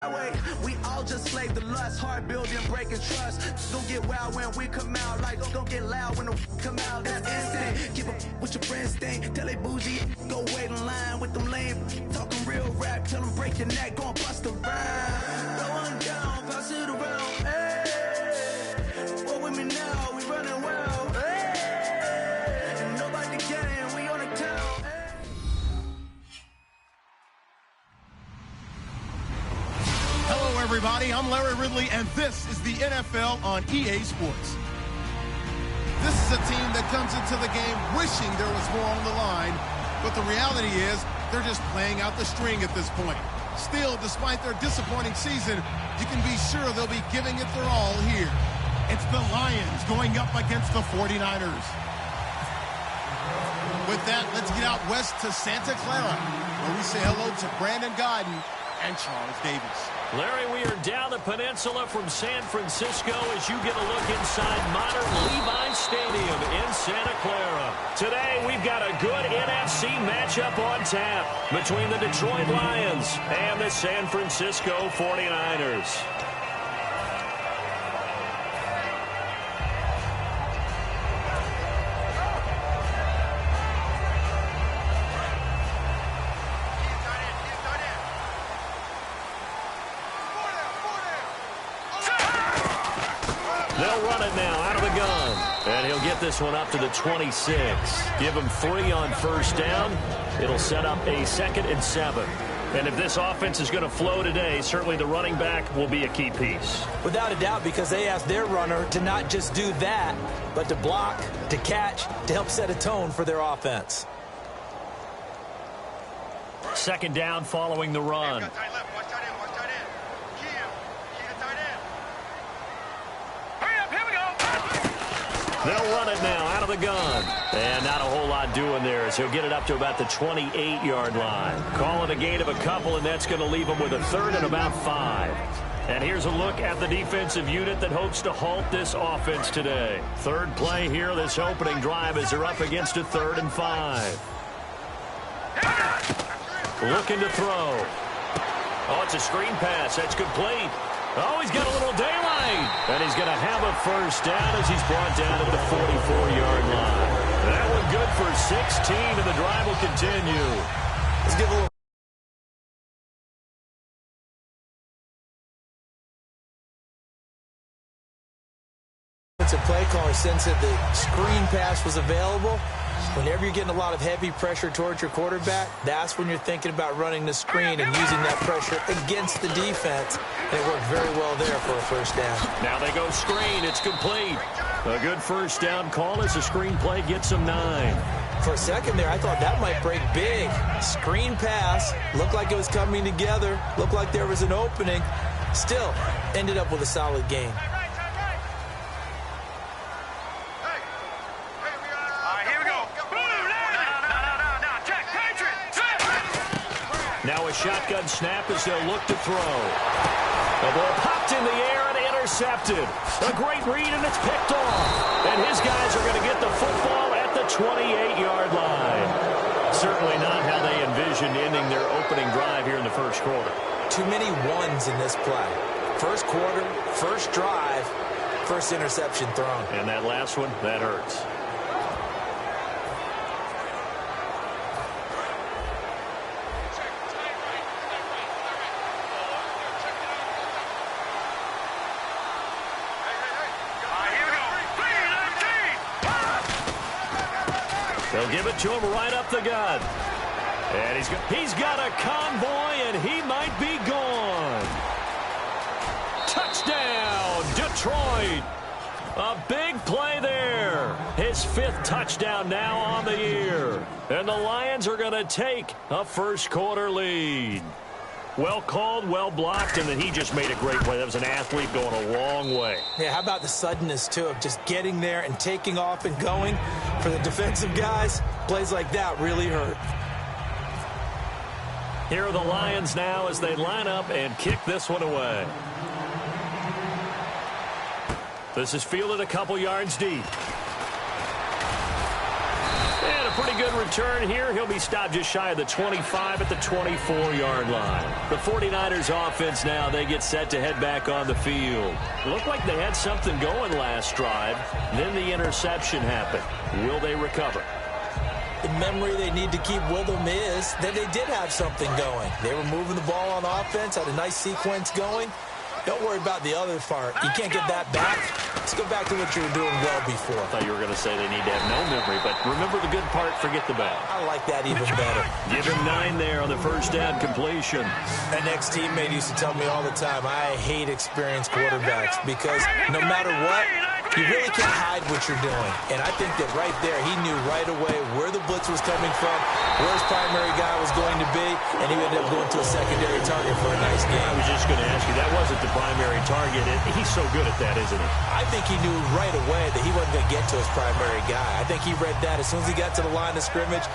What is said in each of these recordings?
We all just slave the lust, heart building, breaking trust. Don't get wild when we come out, like don't get loud when the come out. That's instant. Keep up with your friends, thing. Tell they bougie, go wait in line with them lame. Talking real rap, tell them break your neck, go and bust a rhyme. Going down, pass it around. Hey, what with me now? We running wild. Hey, nobody can, we on the town. Hey. Hello, everybody. I'm Larry Ridley, and this is the NFL on EA Sports. This is a team that comes into the game wishing there was more on the line, but the reality is they're just playing out the string at this point. Still, despite their disappointing season, you can be sure they'll be giving it their all here. It's the Lions going up against the 49ers. With that, let's get out west to Santa Clara, where we say hello to Brandon Godden and Charles Davis. Larry, we are down the peninsula from San Francisco as you get a look inside modern Levi Stadium in Santa Clara. Today, we've got a good NFC matchup on tap between the Detroit Lions and the San Francisco 49ers. They'll run it now out of the gun. And he'll get this one up to the 26. Give him 3 on first down. It'll set up a 2nd and 7. And if this offense is going to flow today, certainly the running back will be a key piece. Without a doubt, because they asked their runner to not just do that, but to block, to catch, to help set a tone for their offense. 2nd down following the run. They'll run it now out of the gun. And not a whole lot doing there as he'll get it up to about the 28-yard line. Call it a gain of a couple, and that's going to leave him with a 3rd and about 5. And here's a look at the defensive unit that hopes to halt this offense today. 3rd play here, this opening drive, as they're up against a 3rd and 5. Looking to throw. Oh, it's a screen pass. That's complete. Oh, he's got a little daylight. And he's going to have a first down as he's brought down at the 44-yard line. That one good for 16, and the drive will continue. Let's give a little. It's a play caller sense that the screen pass was available. Whenever you're getting a lot of heavy pressure towards your quarterback, that's when you're thinking about running the screen and using that pressure against the defense. And it worked very well there for a first down. Now they go screen. It's complete. A good first down call as the screen play gets them 9. For a second there, I thought that might break big. Screen pass. Looked like it was coming together. Looked like there was an opening. Still, ended up with a solid game. Now a shotgun snap as they'll look to throw. The ball popped in the air and intercepted. A great read, and it's picked off. And his guys are going to get the football at the 28-yard line. Certainly not how they envisioned ending their opening drive here in the first quarter. Too many ones in this play. First quarter, first drive, first interception thrown. And that last one, that hurts. They'll give it to him right up the gut. And he's got a convoy, and he might be gone. Touchdown, Detroit. A big play there. His 5th touchdown now on the year. And the Lions are going to take a first quarter lead. Well called, well blocked, and then he just made a great play. That was an athlete going a long way. Yeah, how about the suddenness, too, of just getting there and taking off and going? For the defensive guys, plays like that really hurt. Here are the Lions now as they line up and kick this one away. This is fielded a couple yards deep. And a pretty good return here. He'll be stopped just shy of the 25 at the 24-yard line. The 49ers offense now, they get set to head back on the field. Looked like they had something going last drive. Then the interception happened. Will they recover? The memory they need to keep with them is that they did have something going. They were moving the ball on offense, had a nice sequence going. Don't worry about the other part. You can't get that back. Let's go back to what you were doing well before. I thought you were going to say they need to have no memory, but remember the good part, forget the bad. I like that even better. Give him 9 there on the first down completion. An ex-teammate used to tell me all the time, I hate experienced quarterbacks because no matter what, you really can't hide what you're doing. And I think that right there, he knew right away where the blitz was coming from, where his primary guy was going to be, and he ended up going to a secondary target for a nice game. I was just going to ask you, that wasn't the primary target. He's so good at that, isn't he? I think he knew right away that he wasn't going to get to his primary guy. I think he read that as soon as he got to the line of scrimmage,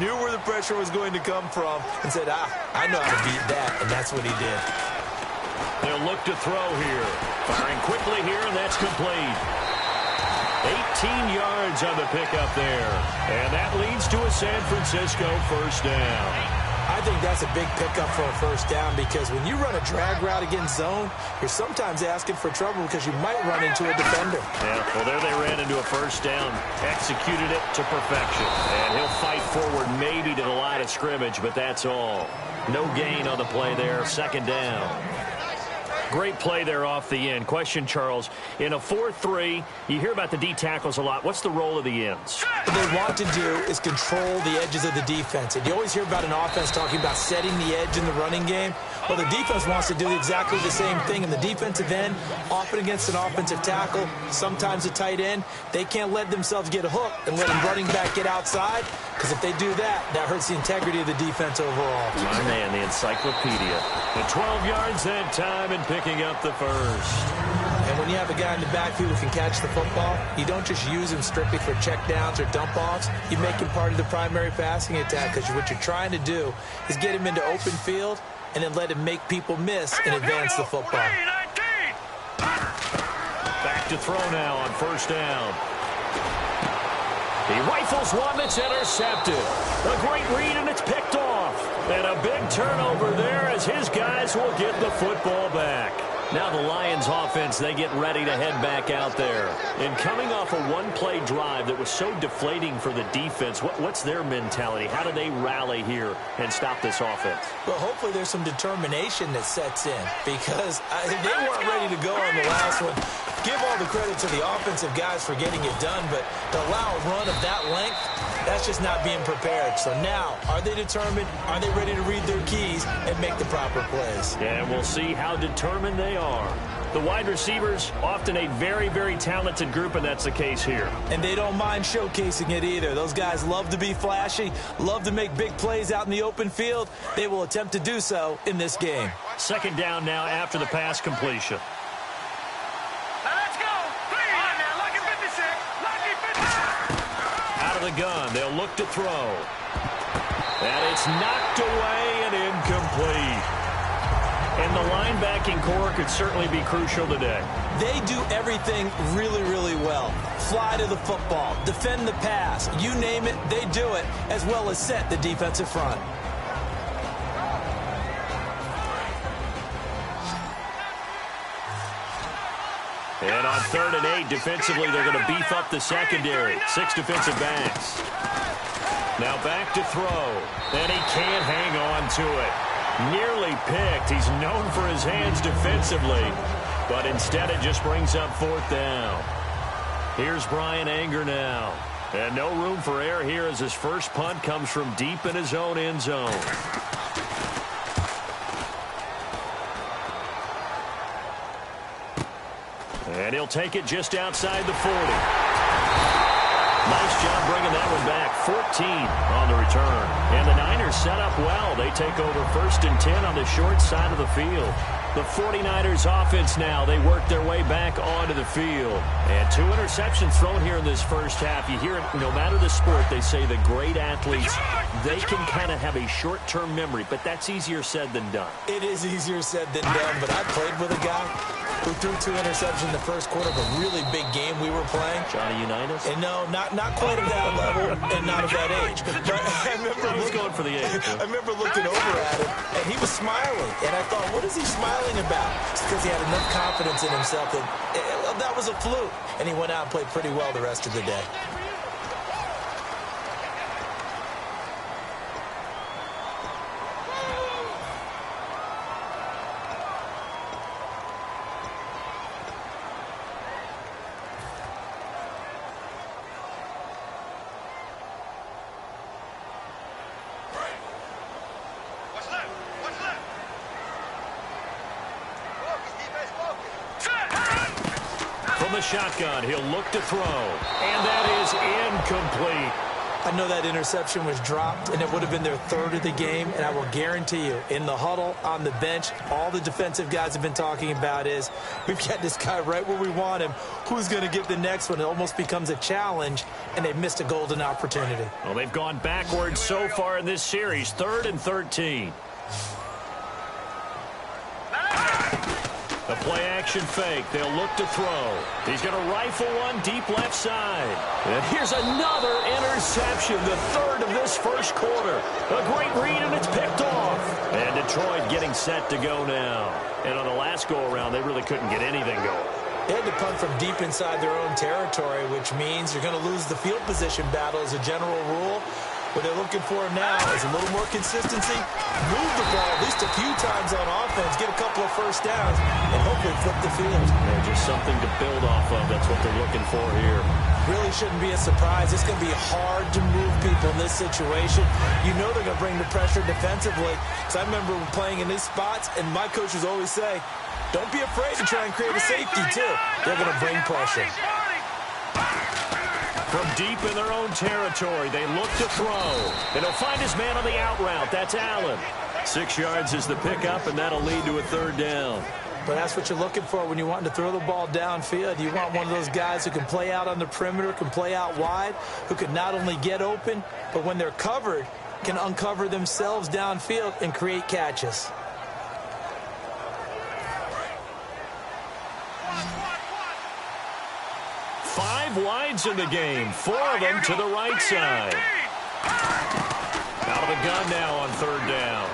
knew where the pressure was going to come from, and said, I know how to beat that, and that's what he did. They'll look to throw here. Firing quickly here, and that's complete. 18 yards on the pickup there. And that leads to a San Francisco first down. I think that's a big pickup for a first down because when you run a drag route against zone, you're sometimes asking for trouble because you might run into a defender. Yeah, well, there they ran into a first down, executed it to perfection. And he'll fight forward maybe to the line of scrimmage, but that's all. No gain on the play there, second down. Great play there off the end. Question, Charles, in a 4-3, you hear about the D tackles a lot. What's the role of the ends? What they want to do is control the edges of the defense. And you always hear about an offense talking about setting the edge in the running game. Well, the defense wants to do exactly the same thing. And the defensive end, often against an offensive tackle, sometimes a tight end, they can't let themselves get hooked and let a running back get outside. Because if they do that, that hurts the integrity of the defense overall. My man, the encyclopedia. The 12 yards that time and picking up the first. And when you have a guy in the backfield who can catch the football, you don't just use him strictly for checkdowns or dump-offs. You make him part of the primary passing attack because what you're trying to do is get him into open field and then let him make people miss and advance the football. Back to throw now on first down. He rifles one that's intercepted. A great read, and it's picked off. And a big turnover there as his guys will get the football back. Now the Lions offense, they get ready to head back out there. And coming off a one-play drive that was so deflating for the defense, what's their mentality? How do they rally here and stop this offense? Well, hopefully there's some determination that sets in because they weren't ready to go on the last one. Give all the credit to the offensive guys for getting it done, but to allow a run of that length, that's just not being prepared. So now, are they determined? Are they ready to read their keys and make the proper plays? Yeah, and we'll see how determined they are. The wide receivers, often a very, very talented group, and that's the case here. And they don't mind showcasing it either. Those guys love to be flashy, love to make big plays out in the open field. They will attempt to do so in this game. Second down now after the pass completion. The gun, they'll look to throw. And it's knocked away and incomplete. And the linebacking core could certainly be crucial today. They do everything really, really well. Fly to the football, defend the pass, you name it, they do it, as well as set the defensive front. And on 3rd and 8, defensively, they're going to beef up the secondary. 6 defensive backs. Now back to throw. And he can't hang on to it. Nearly picked. He's known for his hands defensively. But instead, it just brings up 4th down. Here's Brian Anger now. And no room for error here as his first punt comes from deep in his own end zone. And he'll take it just outside the 40. Nice job bringing that one back. 14 on the return. And the Niners set up well. They take over 1st and 10 on the short side of the field. The 49ers offense now, they work their way back onto the field. And 2 interceptions thrown here in this first half. You hear it, no matter the sport, they say the great athletes, they can kind of have a short-term memory, but that's easier said than done. It is easier said than done, but I played with a guy who threw 2 interceptions in the first quarter of a really big game we were playing. Johnny Unitas? And no, not quite at that level and not at that age. But I remember going for the age. I remember looking over at him, and he was smiling. And I thought, what is he smiling about? It's because he had enough confidence in himself that was a fluke. And he went out and played pretty well the rest of the day. Shotgun, he'll look to throw, and that is incomplete. I know that interception was dropped, and it would have been their 3rd of the game, and I will guarantee you, in the huddle, on the bench, all the defensive guys have been talking about is, we've got this guy right where we want him. Who's going to get the next one? It almost becomes a challenge, and they've missed a golden opportunity. Well, they've gone backwards so far in this series, 3rd and 13. The play-action fake. They'll look to throw. He's going to rifle one deep left side. And here's another interception, the 3rd of this first quarter. A great read, and it's picked off. And Detroit getting set to go now. And on the last go-around, they really couldn't get anything going. They had to punt from deep inside their own territory, which means you're going to lose the field position battle as a general rule. What they're looking for now is a little more consistency, move the ball at least a few times on offense, get a couple of first downs, and hopefully flip the field. Yeah, just something to build off of. That's what they're looking for here. Really shouldn't be a surprise. It's going to be hard to move people in this situation. You know they're going to bring the pressure defensively. Because I remember playing in these spots, and my coaches always say, don't be afraid to try and create a safety, too. They're going to bring pressure. From deep in their own territory, they look to throw. And he'll find his man on the out route. That's Allen. 6 yards is the pickup, and that'll lead to a 3rd down. But that's what you're looking for when you want to throw the ball downfield. You want one of those guys who can play out on the perimeter, can play out wide, who can not only get open, but when they're covered, can uncover themselves downfield and create catches. Wides in the game, 4 of them to the right side. Out of the gun now on 3rd down.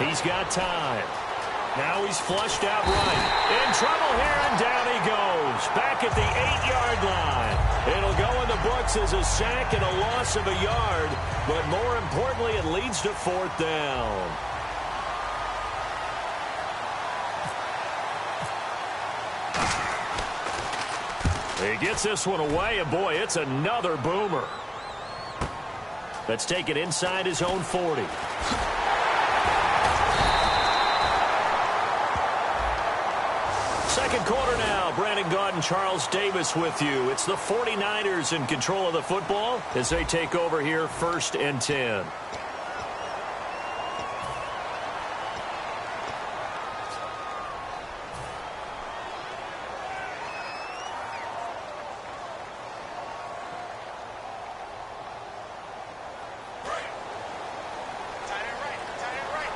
He's got time. Now he's flushed out right. In trouble here, and down he goes. Back at the 8-yard line. It'll go in the books as a sack and a loss of a yard, but more importantly, it leads to 4th down. He gets this one away, and boy, it's another boomer. That's taken inside his own 40. Second quarter now. Brandon Gaud and Charles Davis with you. It's the 49ers in control of the football as they take over here 1st and 10.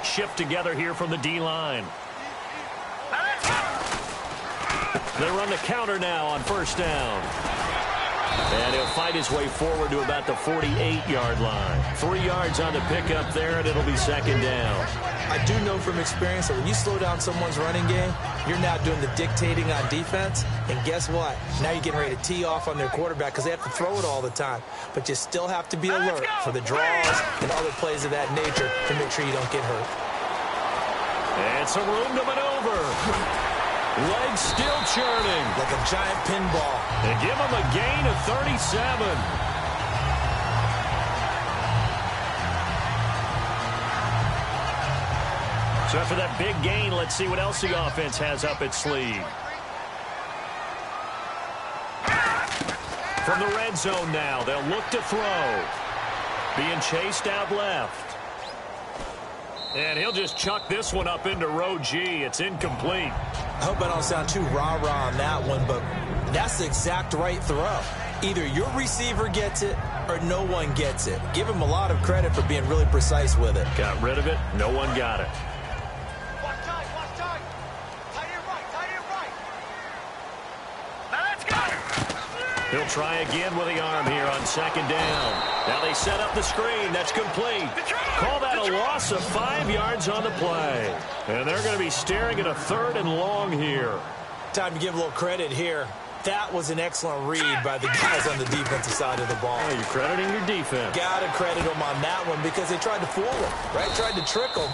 Shift together here from the D-line. They run the counter now on 1st down. And he'll fight his way forward to about the 48-yard line. 3 yards on the pickup there, and it'll be 2nd down. I do know from experience that when you slow down someone's running game, you're now doing the dictating on defense. And guess what? Now you're getting ready to tee off on their quarterback because they have to throw it all the time. But you still have to be alert for the draws and other plays of that nature to make sure you don't get hurt. And some room to maneuver. Legs still churning. Like a giant pinball. And give him a gain of 37. So after that big gain, let's see what else the offense has up its sleeve. From the red zone now, they'll look to throw. Being chased out left. And he'll just chuck this one up into row G. It's incomplete. I hope I don't sound too rah-rah on that one, but that's the exact right throw. Either your receiver gets it or no one gets it. Give him a lot of credit for being really precise with it. Got rid of it. No one got it. He'll try again with the arm here on second down. Now they set up the screen. That's complete. Call that a loss of 5 yards on the play. And they're going to be staring at a 3rd and long here. Time to give a little credit here. That was an excellent read by the guys on the defensive side of the ball. Oh, you're crediting your defense. Got to credit them on that one because they tried to fool him, right? Tried to trick him,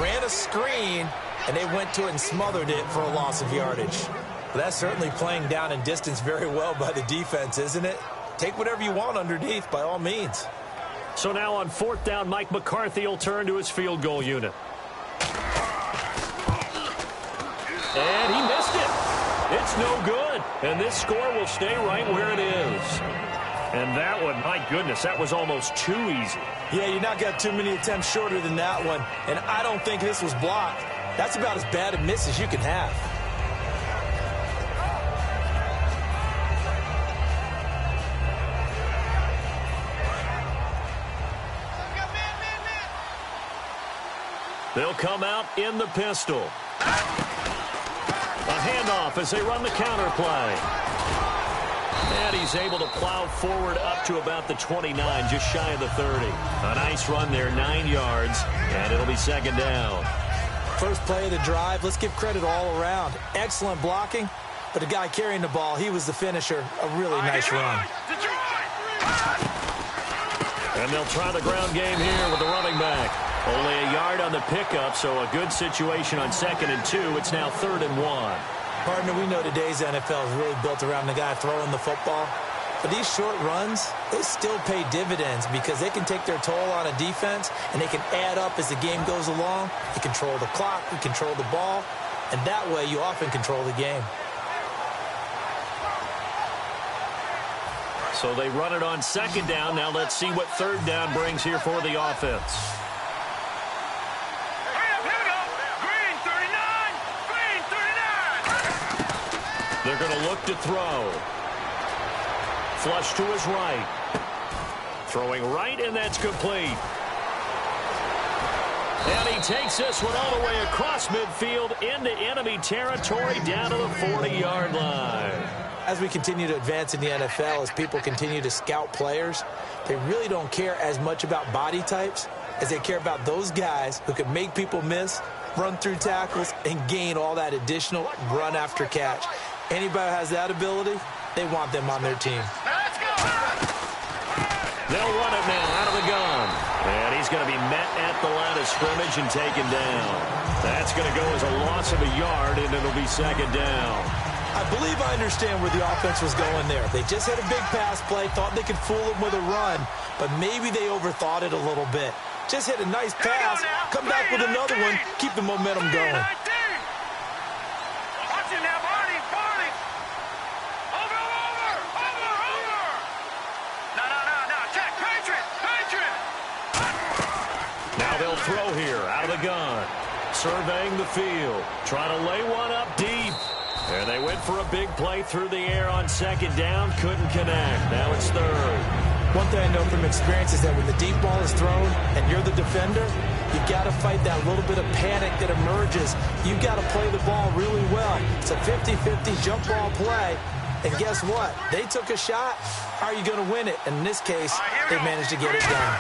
ran a screen, and they went to it and smothered it for a loss of yardage. But that's certainly playing down in distance very well by the defense, isn't it? Take whatever you want underneath by all means. So now on 4th down, Mike McCarthy will turn to his field goal unit. And he missed it. It's no good. And this score will stay right where it is. And that one, my goodness, that was almost too easy. Yeah, you not got too many attempts shorter than that one. And I don't think this was blocked. That's about as bad a miss as you can have. They'll come out in the pistol. A handoff as they run the counter play. And he's able to plow forward up to about the 29, just shy of the 30. A nice run there, 9 yards, and it'll be 2nd down. First play of the drive, let's give credit all around. Excellent blocking, but the guy carrying the ball, he was the finisher. A really nice run. And they'll try the ground game here with the running back. Only a yard on the pickup, so a good situation on 2nd and 2. It's now 3rd and 1. Partner, we know today's NFL is really built around the guy throwing the football. But these short runs, they still pay dividends because they can take their toll on a defense and they can add up as the game goes along. You control the clock, you control the ball, and that way you often control the game. So they run it on 2nd down. Now let's see what 3rd down brings here for the offense. They're going to look to throw. Flush to his right. Throwing right, and that's complete. And he takes this one all the way across midfield into enemy territory down to the 40-yard line. As we continue to advance in the NFL, as people continue to scout players, they really don't care as much about body types as they care about those guys who can make people miss, run through tackles, and gain all that additional run after catch. Anybody who has that ability, they want them on their team. They'll run it now out of the gun. And he's going to be met at the line of scrimmage and taken down. That's going to go as a loss of a yard, and it'll be 2nd down. I believe I understand where the offense was going there. They just had a big pass play, thought they could fool him with a run, but maybe they overthought it a little bit. Just hit a nice pass, come back with another one, keep the momentum going. Now they'll throw here out of the gun. Surveying the field, trying to lay one up deep. And they went for a big play through the air on 2nd down. Couldn't connect. Now it's 3rd. One thing I know from experience is that when the deep ball is thrown and you're the defender, you've got to fight that little bit of panic that emerges. You've got to play the ball really well. It's a 50-50 jump ball play. And guess what? They took a shot. How are you going to win it? And in this case, they managed to get it done.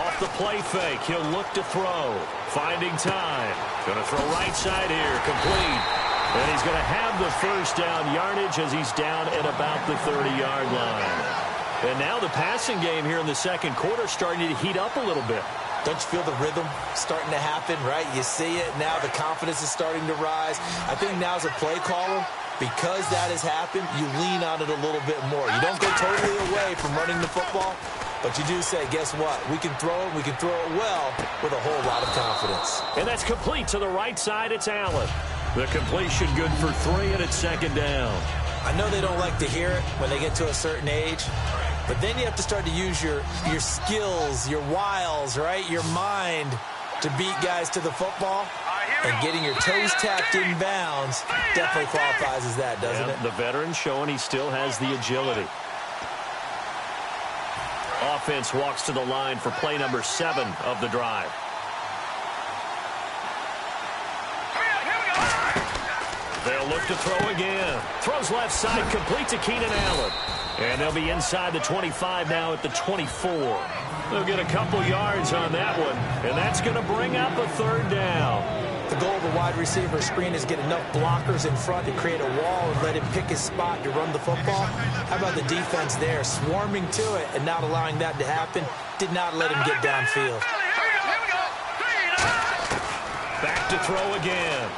Off the play fake, he'll look to throw. Finding time. Going to throw right side here. Complete. And he's going to have the 1st down yardage as he's down at about the 30-yard line. And now the passing game here in the 2nd quarter starting to heat up a little bit. Don't you feel the rhythm starting to happen, right? You see it now. The confidence is starting to rise. I think now as a play caller, because that has happened, you lean on it a little bit more. You don't go totally away from running the football, but you do say, guess what? We can throw it. We can throw it well with a whole lot of confidence. And that's complete to the right side. It's Allen. The completion good for 3, and it's 2nd down. I know they don't like to hear it when they get to a certain age, but then you have to start to use your skills, your wiles, right? Your mind to beat guys to the football. And getting your toes tapped in bounds definitely qualifies as that, doesn't it? The veteran showing he still has the agility. Offense walks to the line for play number 7 of the drive. They'll look to throw again. Throws left side, complete to Keenan Allen. And they'll be inside the 25 now at the 24. They'll get a couple yards on that one, and that's going to bring up a third down. The goal of the wide receiver screen is get enough blockers in front to create a wall and let him pick his spot to run the football. How about the defense there, swarming to it and not allowing that to happen? Did not let him get downfield. Back to throw again.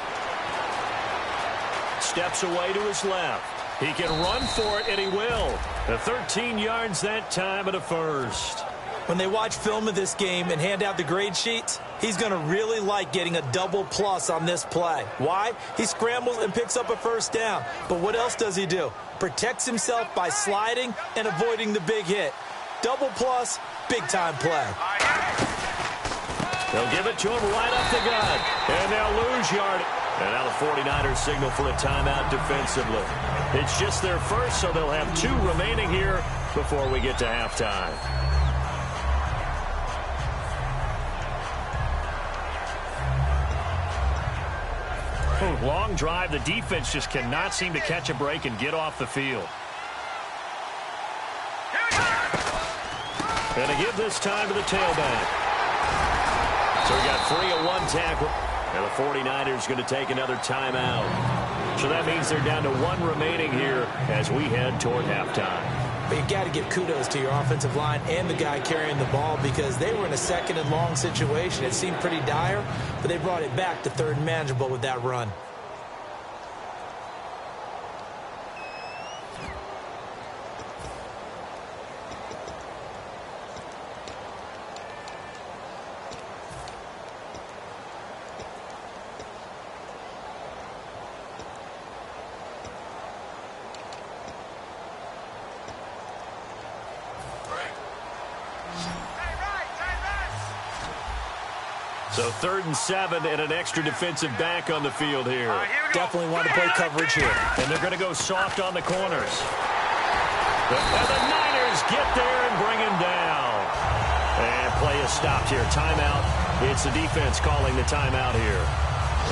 Steps away to his left. He can run for it, and he will. The 13 yards that time at a first. When they watch film of this game and hand out the grade sheets, he's going to really like getting a double plus on this play. Why? He scrambles and picks up a first down. But what else does he do? Protects himself by sliding and avoiding the big hit. Double plus, big-time play. They'll give it to him right up the gut. And they'll lose yard. And now the 49ers signal for a timeout defensively. It's just their first, so they'll have 2 remaining here before we get to halftime. Long drive. The defense just cannot seem to catch a break and get off the field. And to give this time to the tailback. So we got 3 at 1 tackle. And the 49ers going to take another timeout. So that means they're down to 1 remaining here as we head toward halftime. But you got to give kudos to your offensive line and the guy carrying the ball because they were in a 2nd and long situation. It seemed pretty dire, but they brought it back to 3rd and manageable with that run. So 3rd and 7 and an extra defensive back on the field here. Definitely want to play coverage here. And they're going to go soft on the corners. And the Niners get there and bring him down. And play is stopped here. Timeout. It's the defense calling the timeout here.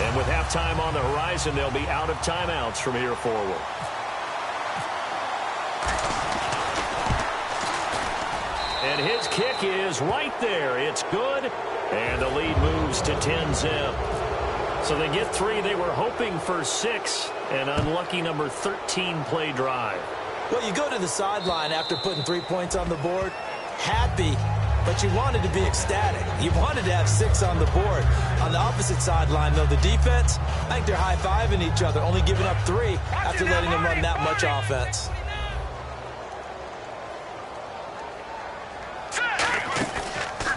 And with halftime on the horizon, they'll be out of timeouts from here forward. And his kick is right there. It's good. And the lead moves to 10-zip. So they get 3. They were hoping for 6. An unlucky number 13 play drive. Well, you go to the sideline after putting 3 points on the board, happy, but you wanted to be ecstatic. You wanted to have 6 on the board. On the opposite sideline, though, the defense, I think they're high-fiving each other, only giving up 3 after letting them run that much offense.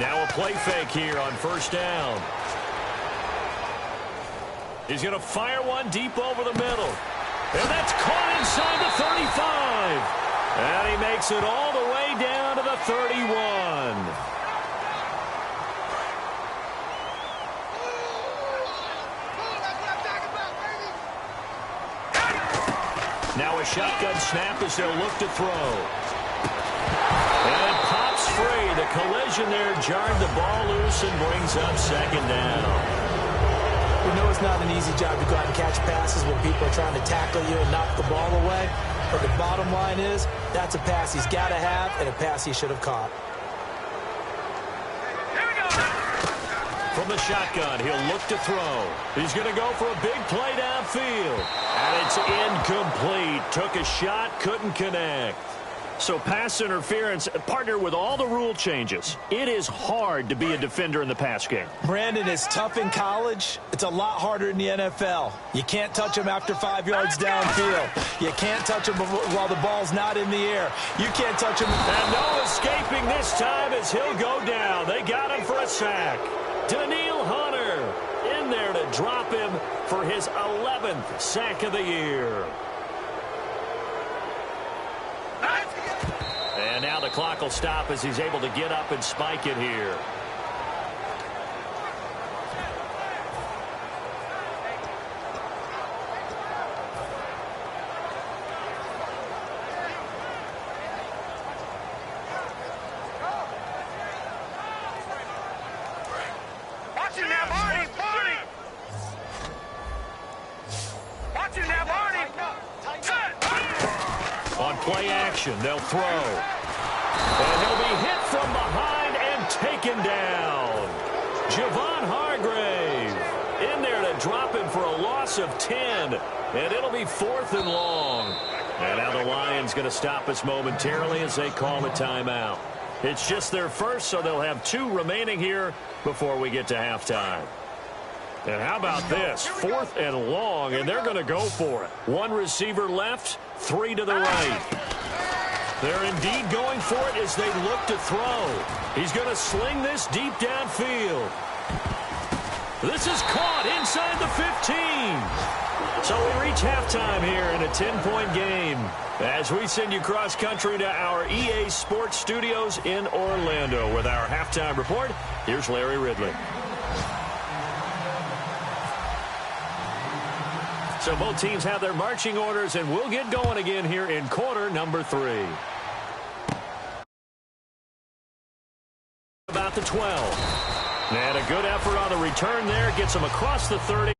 Now a play fake here on 1st down. He's going to fire one deep over the middle. And that's caught inside the 35. And he makes it all the way down to the 31. Now a shotgun snap as they'll look to throw. And pops free. The collision there jarred the ball loose and brings up 2nd down. We know it's not an easy job to go out and catch passes when people are trying to tackle you and knock the ball away. But the bottom line is, that's a pass he's got to have and a pass he should have caught. From the shotgun, he'll look to throw. He's going to go for a big play downfield. And it's incomplete. Took a shot, couldn't connect. So pass interference, partner with all the rule changes. It is hard to be a defender in the pass game. Brandon, is tough in college. It's a lot harder in the NFL. You can't touch him after 5 yards downfield. You can't touch him while the ball's not in the air. You can't touch him. And no escaping this time as he'll go down. They got him for a sack. Daniil Hunter in there to drop him for his 11th sack of the year. And now the clock will stop as he's able to get up and spike it here. On play action, they'll throw. And he'll be hit from behind and taken down. Javon Hargrave in there to drop him for a loss of 10. And it'll be 4th and long. And now the Lions going to stop us momentarily as they call a timeout. It's just their first, so they'll have 2 remaining here before we get to halftime. And how about this? 4th and long, and they're going to go for it. 1 receiver left, 3 to the right. They're indeed going for it as they look to throw. He's going to sling this deep downfield. This is caught inside the 15. So we reach halftime here in a 10-point game as we send you cross-country to our EA Sports Studios in Orlando with our halftime report. Here's Larry Ridley. So both teams have their marching orders, and we'll get going again here in quarter number 3. About the 12. And a good effort on the return there. Gets them across the 30.